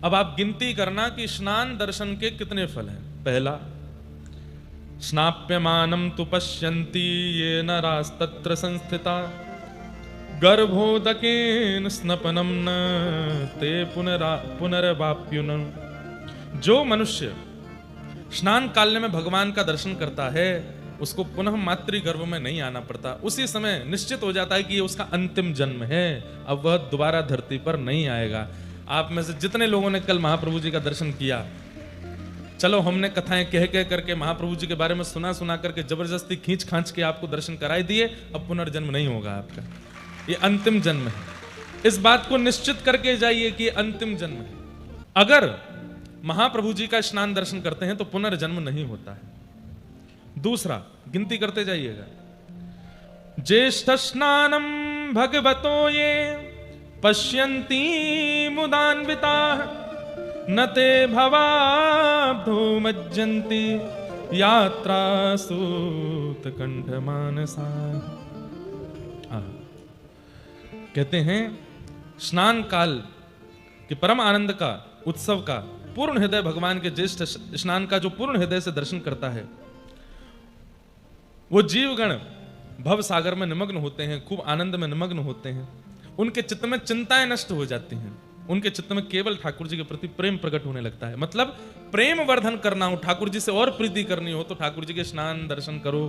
अब आप गिनती करना कि स्नान दर्शन के कितने फल हैं। पहला, स्नाप्यमानम तु पश्यन्ति ये नरास्तत्र संस्थिता गर्भोदकेन स्नपनम न ते पुनर्वाप्युन। जो मनुष्य स्नान काल में भगवान का दर्शन करता है उसको पुनः मातृ गर्भ में नहीं आना पड़ता। उसी समय निश्चित हो जाता है कि ये उसका अंतिम जन्म है, अब वह दोबारा धरती पर नहीं आएगा। आप में से जितने लोगों ने कल महाप्रभु जी का दर्शन किया, चलो हमने कथाएं कह कह करके महाप्रभु जी के बारे में सुना सुना करके जबरदस्ती खींच खांच के आपको दर्शन कराई दिए, अब पुनर्जन्म नहीं होगा आपका, ये अंतिम जन्म है। इस बात को निश्चित करके जाइए कि अंतिम जन्म है। अगर महाप्रभु जी का स्नान दर्शन करते हैं तो पुनर्जन्म नहीं होता है। दूसरा, गिनती करते जाइएगा, ज्येष्ठ स्नानम भगवतो ये पश्यन्ति मुदान्विता न ते भवाब्धो मज्जन्ति यात्रा सूत कंठ मानसा। कहते हैं स्नान काल के परम आनंद का उत्सव का पूर्ण हृदय भगवान के ज्येष्ठ स्नान का जो पूर्ण हृदय से दर्शन करता है, वो जीवगण भव सागर में निमग्न होते हैं, खूब आनंद में निमग्न होते हैं। उनके चित्त में चिंताएं नष्ट हो जाती हैं, उनके चित्त में केवल ठाकुर जी के प्रति प्रेम प्रकट होने लगता है। मतलब प्रेम वर्धन करना हो, ठाकुर जी से और प्रीति करनी हो तो ठाकुर जी के स्नान दर्शन करो।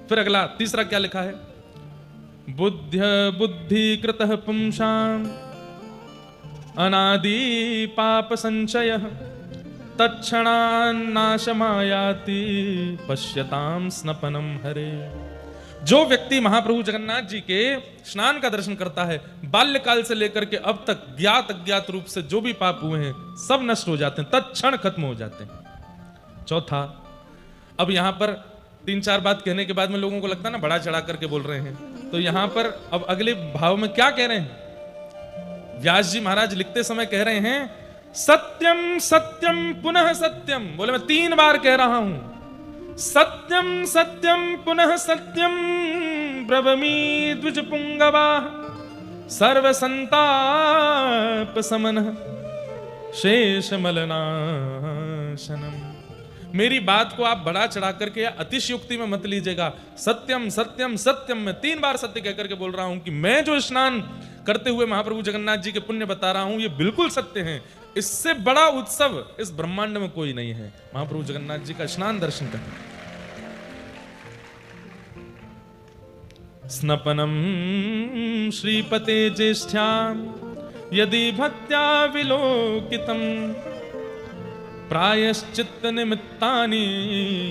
फिर अगला तीसरा क्या लिखा है, बुद्धि कृतः पुंसाम अनादि पाप संचय तत्क्षणान्नाशमायाति पश्यताम स्नपनम हरे। जो व्यक्ति महाप्रभु जगन्नाथ जी के स्नान का दर्शन करता है, बाल्यकाल से लेकर के अब तक ज्ञात अज्ञात रूप से जो भी पाप हुए हैं सब नष्ट हो जाते हैं, तत्क्षण खत्म हो जाते हैं। चौथा, अब यहां पर 3-4 बात कहने के बाद में लोगों को लगता है ना बड़ा चढ़ा करके बोल रहे हैं, तो यहां पर अब अगले भाव में क्या कह रहे हैं, व्यास जी महाराज लिखते समय कह रहे हैं सत्यम सत्यम पुनः सत्यम। बोले मैं 3 बार कह रहा हूं, सत्यम सत्यम पुनः सत्यम ब्रवमी द्विज पुंगवा सर्व संताप समन शेष मलनाशनम। मेरी बात को आप बढ़ा चढ़ा करके या अतिशयोक्ति में मत लीजिएगा। सत्यम सत्यम सत्यम, मैं 3 बार सत्य कहकर के बोल रहा हूं कि मैं जो स्नान करते हुए महाप्रभु जगन्नाथ जी के पुण्य बता रहा हूं ये बिल्कुल सत्य है। इससे बड़ा उत्सव इस ब्रह्मांड में कोई नहीं है, महाप्रभु जगन्नाथ जी का स्नान दर्शन करना। स्नपनम श्रीपते ज्येष्ठ्याम यदि भक्त्या विलोकितम प्रायश्चित्त निमित्तानि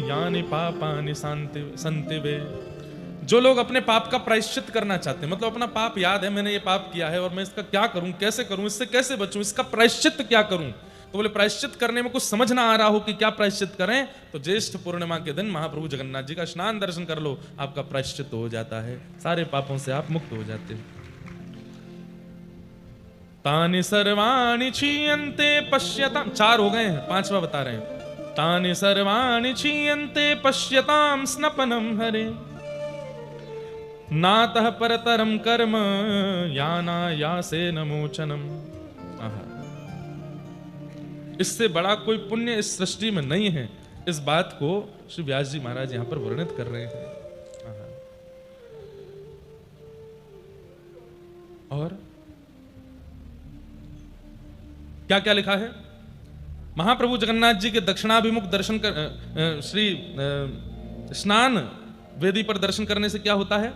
यानि पापानि सन्ति वे। जो लोग अपने पाप का प्रायश्चित करना चाहते हैं, मतलब अपना पाप याद है मैंने ये पाप किया है और मैं इसका क्या करूं, कैसे करूं, इससे कैसे बचूं, इसका प्रायश्चित क्या करूं, तो बोले प्रायश्चित करने में कुछ समझ ना आ रहा हो कि क्या प्रायश्चित करें, तो ज्येष्ठ पूर्णिमा के दिन महाप्रभु जगन्नाथ जी का स्नान दर्शन कर लो, आपका प्रायश्चित हो जाता है, सारे पापों से आप मुक्त हो जाते हैं। तानि सर्वाणि क्षीयन्ते पश्यताम, 4 हो गए हैं, 5वां बता रहे हैं। तानि सर्वाणि क्षीयन्ते पश्यताम स्नपनम हरे नातः परतरम कर्म यानायासे नमोचनम। इससे बड़ा कोई पुण्य इस सृष्टि में नहीं है। इस बात को श्री व्यास जी महाराज यहां पर वर्णित कर रहे हैं। और क्या क्या लिखा है, महाप्रभु जगन्नाथ जी के दक्षिणाभिमुख दर्शन कर श्री स्नान वेदी पर दर्शन करने से क्या होता है,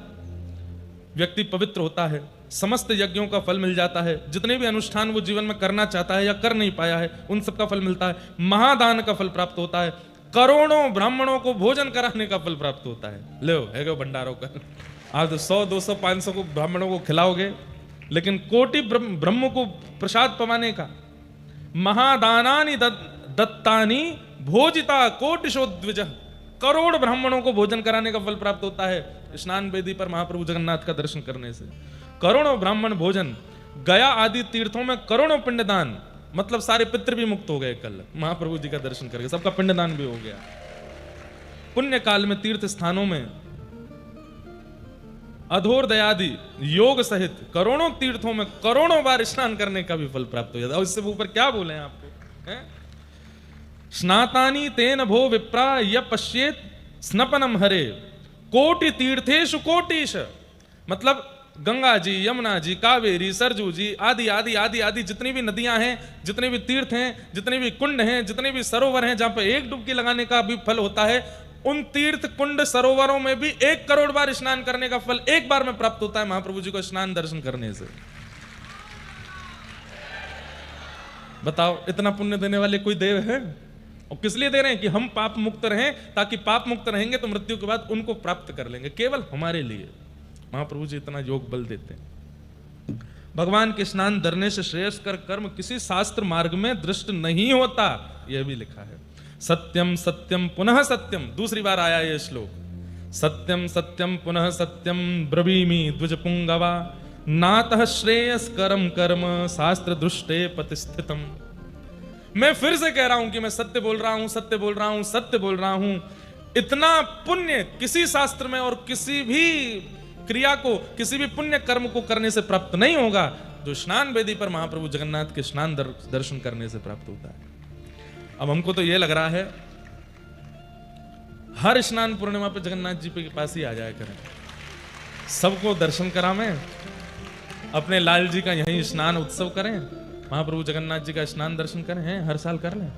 व्यक्ति पवित्र होता है, समस्त यज्ञों का फल मिल जाता है, जितने भी अनुष्ठान वो जीवन में करना चाहता है या कर नहीं पाया है उन सब का फल मिलता है, महादान का फल प्राप्त होता है, करोड़ों ब्राह्मणों को भोजन कराने का फल प्राप्त होता है। लो है गो भंडारों का, आप 100 200 500 को ब्राह्मणों को खिलाओगे, लेकिन कोटि ब्रह्म को प्रसाद पवाने का, महादानानि दत्तानि भोजिता कोटिशो द्विज, करोड़ ब्राह्मणों को भोजन कराने का फल प्राप्त होता है स्नान वेदी पर महाप्रभु जगन्नाथ का दर्शन करने से। करोड़ों ब्राह्मण भोजन, गया आदि तीर्थों में करोड़ों पिंडदान, मतलब सारे पितृ भी मुक्त हो गए कल महाप्रभु जी का दर्शन करके, सबका पिंडदान भी हो गया। पुण्य काल में तीर्थ स्थानों में अधोरदयादि योग सहित करोड़ों तीर्थों में करोड़ों बार स्नान करने का भी फल प्राप्त हो जाता है। और इससे ऊपर क्या बोले आपको, हैं? स्नातानि तेन भो विप्रा य पश्येत स्नपनम हरे कोटि तीर्थेषु कोटिश। मतलब गंगा जी, यमुना जी, कावेरी, सरजू जी आदि आदि आदि आदि जितनी भी नदियां हैं, जितने भी तीर्थ हैं, जितने भी कुंड हैं, जितने भी सरोवर हैं जहां पे एक डुबकी लगाने का भी फल होता है, उन तीर्थ कुंड सरोवरों में भी 1 करोड़ बार स्नान करने का फल एक बार में प्राप्त होता है महाप्रभु जी को स्नान दर्शन करने से। बताओ इतना पुण्य देने वाले कोई देव है? और किस लिए दे रहे हैं? कि हम पाप मुक्त रहें, ताकि पाप मुक्त रहेंगे तो मृत्यु के बाद उनको प्राप्त कर लेंगे। केवल हमारे लिए महाप्रभु जी इतना योग बल देते हैं। भगवान के स्नान धरने से श्रेयस्कर कर्म किसी शास्त्र मार्ग में दृष्ट नहीं होता, यह भी लिखा है। सत्यम सत्यम पुनः सत्यम, दूसरी बार आया यह श्लोक, सत्यम सत्यम पुनः सत्यम ब्रवीमि द्विज पुंगवा नातः श्रेयस्करम कर्म शास्त्र दृष्टे प्रतिष्ठितम। मैं फिर से कह रहा हूं कि मैं सत्य बोल रहा हूं, सत्य बोल रहा हूं, सत्य बोल रहा हूं। इतना पुण्य किसी शास्त्र में और किसी भी क्रिया को, किसी भी पुण्य कर्म को करने से प्राप्त नहीं होगा जो स्नान वेदी पर महाप्रभु जगन्नाथ के स्नान दर्शन करने से प्राप्त होता है। अब हमको तो यह लग रहा है हर स्नान पूर्णिमा पे जगन्नाथ जी के पास ही आ जाया करें, सबको दर्शन करावें, अपने लाल जी का यहीं स्नान उत्सव करें, महाप्रभु जगन्नाथ जी का स्नान दर्शन करें, हर साल कर लें।